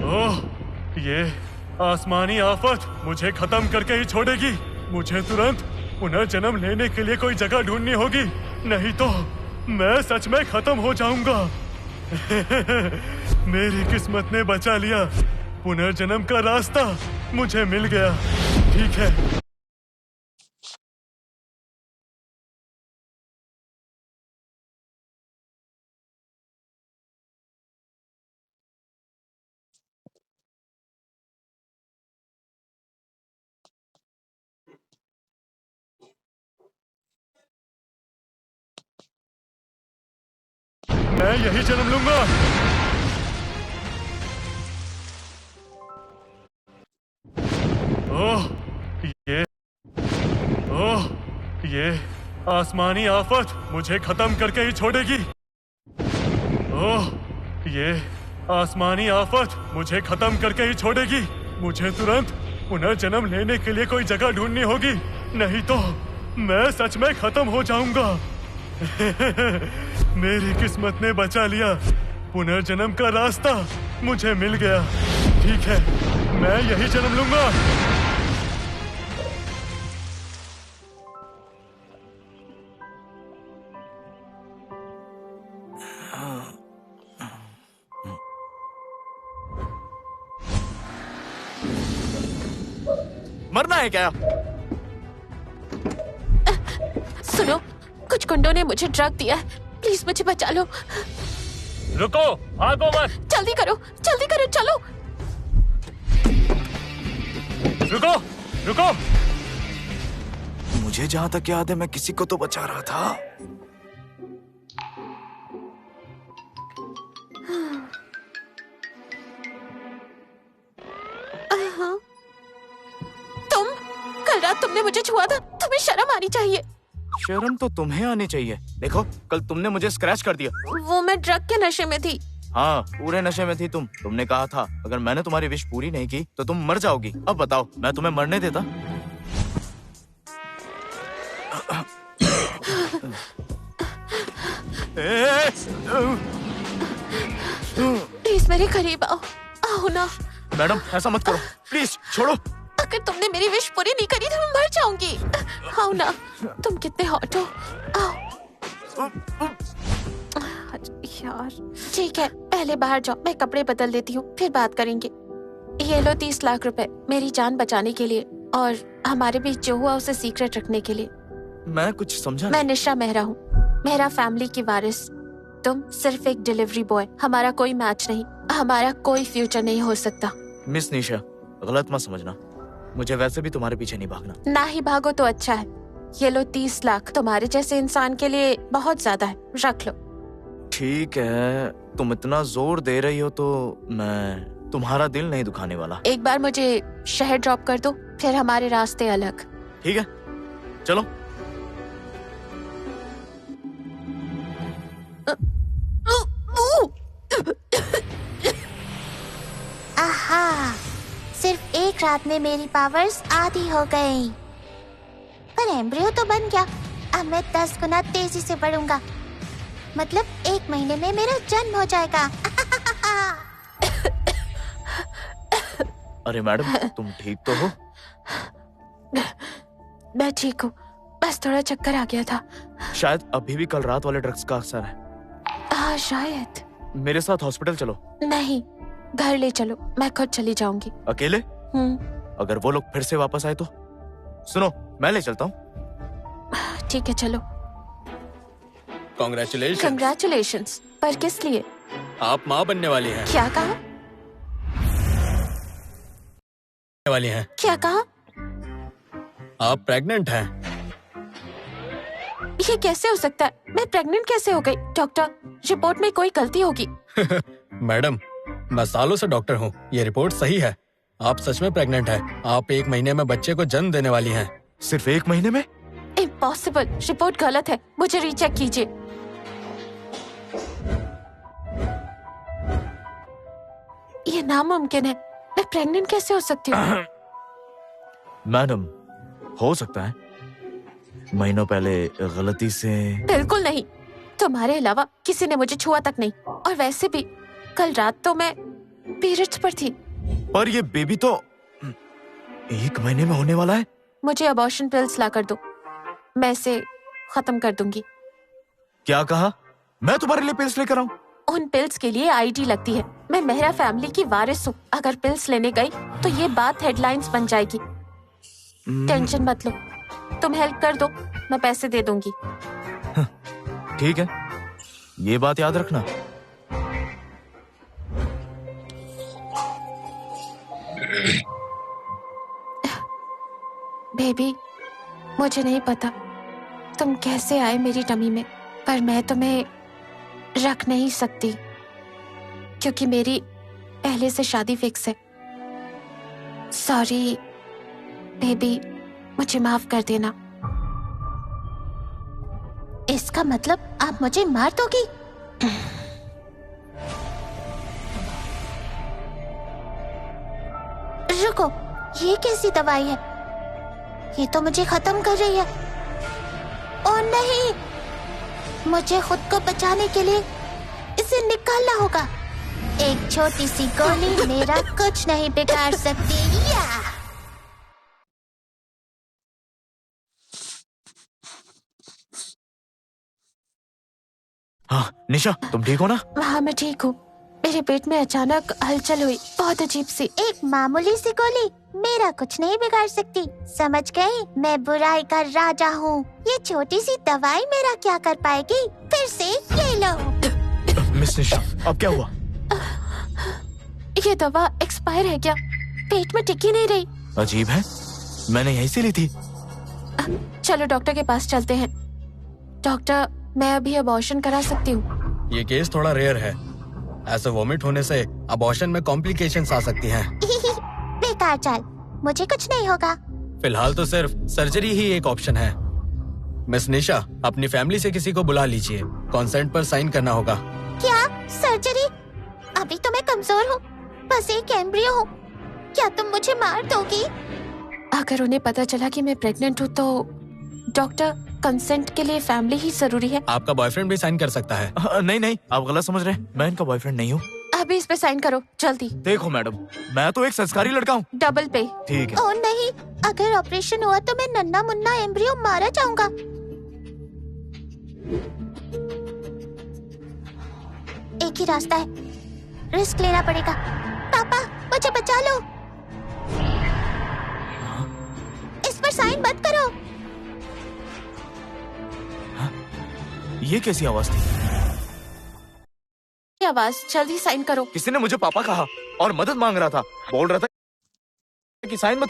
ओह, ये आसमानी आफत मुझे खत्म करके ही छोड़ेगी। मुझे तुरंत पुनर्जन्म लेने के लिए कोई जगह ढूंढनी होगी, नहीं तो मैं सच में खत्म हो जाऊंगा। मेरी किस्मत ने बचा लिया। पुनर्जन्म का रास्ता मुझे मिल गया। ठीक है। मैं यही जन्म लूंगा। ओह, ये आसमानी आफत मुझे खत्म करके ही छोड़ेगी। ओह, ये आसमानी आफत मुझे खत्म करके ही छोड़ेगी। मुझे तुरंत पुनर्जन्म लेने के लिए कोई जगह ढूंढनी होगी, नहीं तो मैं सच में खत्म हो जाऊंगा। मेरी किस्मत ने बचा लिया। पुनर्जन्म का रास्ता मुझे मिल गया। ठीक है, मैं यही जन्म लूंगा। मरना है क्या? सुनो, कुछ गुंडों ने मुझे ड्रग दिया है, प्लीज मुझे बचा लो। रुको, भागो मत। जल्दी करो, चलो। रुको, रुको। मुझे जहाँ तक याद है मैं किसी को तो बचा रहा था। कल रात तुमने मुझे छुआ था, तुम्हें शर्म आनी चाहिए। शर्म तो तुम्हें आनी चाहिए। देखो, कल तुमने मुझे स्क्रैच कर दिया। वो मैं ड्रग के नशे में थी। हाँ, पूरे नशे में थी तुम। तुमने कहा था अगर मैंने तुम्हारी विश पूरी नहीं की तो तुम मर जाओगी। अब बताओ, मैं तुम्हें मरने देता? प्लीज मेरे करीब आओ ना। मैडम, ऐसा मत करो, प्लीज छोड़ो। अगर तुमने मेरी विश पूरी नहीं करी तो मैं मर जाऊंगी। आओ ना, तुम कितने हॉट हो। आओ। यार, ठीक है, पहले बाहर जाओ, मैं कपड़े बदल देती हूँ, फिर बात करेंगे। ये लो 30 लाख रुपए मेरी जान बचाने के लिए और हमारे बीच जो हुआ उसे सीक्रेट रखने के लिए। मैं कुछ समझा मैं निशा मेहरा हूँ, मेरा फैमिली की वारिस। तुम सिर्फ एक डिलीवरी बॉय। हमारा कोई मैच नहीं, हमारा कोई फ्यूचर नहीं हो सकता। मिस निशा, गलत मत समझना, मुझे वैसे भी तुम्हारे पीछे नहीं भागना। ना ही भागो तो अच्छा है। ये लो 30 लाख, तुम्हारे जैसे इंसान के लिए बहुत ज्यादा है, रख लो। ठीक है, तुम इतना जोर दे रही हो तो मैं तुम्हारा दिल नहीं दुखाने वाला। एक बार मुझे शहर ड्रॉप कर दो, फिर हमारे रास्ते अलग। ठीक है, चलो। आहा, सिर्फ एक रात में मेरी पावर्स आधी हो गई। पर एम्ब्रियो तो बन गया। अब मैं 10 गुना तेजी से बढ़ूंगा। मतलब 1 महीने में मेरा जन्म हो जाएगा। अरे मैडम, तुम ठीक तो हो? मैं ठीक हूँ, बस थोड़ा चक्कर आ गया था। शायद अभी भी कल रात वाले ड्रग्स का असर है। हाँ शायद। मेरे साथ हॉस्पिटल चलो। नहीं, घर ले चलो, मैं खुद चली जाऊंगी। अकेले? अगर वो लोग फिर से वापस आए तो? सुनो, मैं ले चलता हूँ। ठीक है, चलो। Congratulations। पर किस लिए? आप माँ बनने वाली हैं। क्या कहा? क्या कहा? आप प्रेग्नेंट हैं। ये कैसे हो सकता है? मैं प्रेग्नेंट कैसे हो गई? डॉक्टर, रिपोर्ट में कोई गलती होगी। मैडम, मैं सालों से डॉक्टर हूँ, ये रिपोर्ट सही है। आप सच में प्रेग्नेंट हैं। आप 1 महीने में बच्चे को जन्म देने वाली हैं। सिर्फ 1 महीने में? इम्पॉसिबल, रिपोर्ट गलत है, मुझे रीचेक कीजिए। ये नामुमकिन है, मैं प्रेग्नेंट कैसे हो सकती हूँ? मैडम, हो सकता है महीनों पहले गलती से। बिल्कुल नहीं, तुम्हारे अलावा किसी ने मुझे छुआ तक नहीं। और वैसे भी कल रात तो मैं पीरियड्स पर थी। पर ये बेबी तो 1 महीने में होने वाला है। मुझे अबॉर्शन पिल्स ला कर दो, मैं इसे खत्म कर दूंगी। क्या कहा? मैं तुम्हारे लिए पिल्स लेकर आऊं? उन पिल्स के लिए आईडी लगती है। मैं मेहरा फैमिली की वारिस हूँ। अगर पिल्स लेने गई तो ये बात हेडलाइंस बन जाएगी। टेंशन मत लो, तुम हेल्प कर दो, मैं पैसे दे दूंगी। ठीक है, ये बात याद रखना। बेबी, मुझे नहीं पता तुम कैसे आए मेरी टमी में, पर मैं तुम्हें रख नहीं सकती क्योंकि मेरी पहले से शादी फिक्स है। सॉरी बेबी, मुझे माफ कर देना। इसका मतलब आप मुझे मार दोगी? रुको, ये कैसी दवाई है? ये तो मुझे खत्म कर रही है। ओह नहीं, मुझे खुद को बचाने के लिए इसे निकालना होगा। एक छोटी सी गोली मेरा कुछ नहीं बिगाड़ सकती। या हाँ निशा, तुम ठीक हो ना? हाँ मैं ठीक हूँ। मेरे पेट में अचानक हलचल हुई, बहुत अजीब सी। एक मामूली सी गोली मेरा कुछ नहीं बिगाड़ सकती, समझ गई? मैं बुराई का राजा हूँ। ये छोटी सी दवाई मेरा क्या कर पाएगी? फिर से ये लो। मिस निशा, अब क्या हुआ? ये दवा एक्सपायर है क्या? पेट में टिकी नहीं रही। अजीब है, मैंने यहीं से ली थी। चलो डॉक्टर के पास चलते हैं। डॉक्टर, मैं अभी अबॉर्शन करा सकती हूँ? ये केस थोड़ा रेयर है। ऐसे वॉमिट होने से अबॉर्शन में कॉम्प्लिकेशंस आ सकती हैं। बेकार चाल, मुझे कुछ नहीं होगा। फिलहाल तो सिर्फ सर्जरी ही एक ऑप्शन है। मिस निशा, अपनी फैमिली से किसी को बुला लीजिए, कॉन्सेंट पर साइन करना होगा। क्या सर्जरी? अभी तो मैं कमजोर हूँ, बस एक एम्ब्रियो हूँ। क्या तुम मुझे मार दोगी? अगर उन्हें पता चला कि मैं प्रेग्नेंट हूँ तो डॉक्टर, कंसेंट के लिए फैमिली ही जरूरी है। आपका बॉयफ्रेंड भी साइन कर सकता है। नहीं नहीं, आप गलत समझ रहे हैं, मैं इनका बॉयफ्रेंड नहीं हूँ। अभी इस पे साइन करो जल्दी। देखो मैडम, मैं तो एक संस्कारी लड़का हूँ। डबल पे। ठीक है। ओह नहीं, अगर ऑपरेशन हुआ तो मैं नन्ना मुन्ना एम्ब्रियो मारा जाऊंगा। एक ही रास्ता है, रिस्क लेना पड़ेगा। पापा, मुझे बचा लो। इस पर साइन मत करो। ये कैसी आवाज थी? ये आवाज, जल्दी साइन करो। किसी ने मुझे पापा कहा और मदद मांग रहा था, बोल रहा था कि साइन मत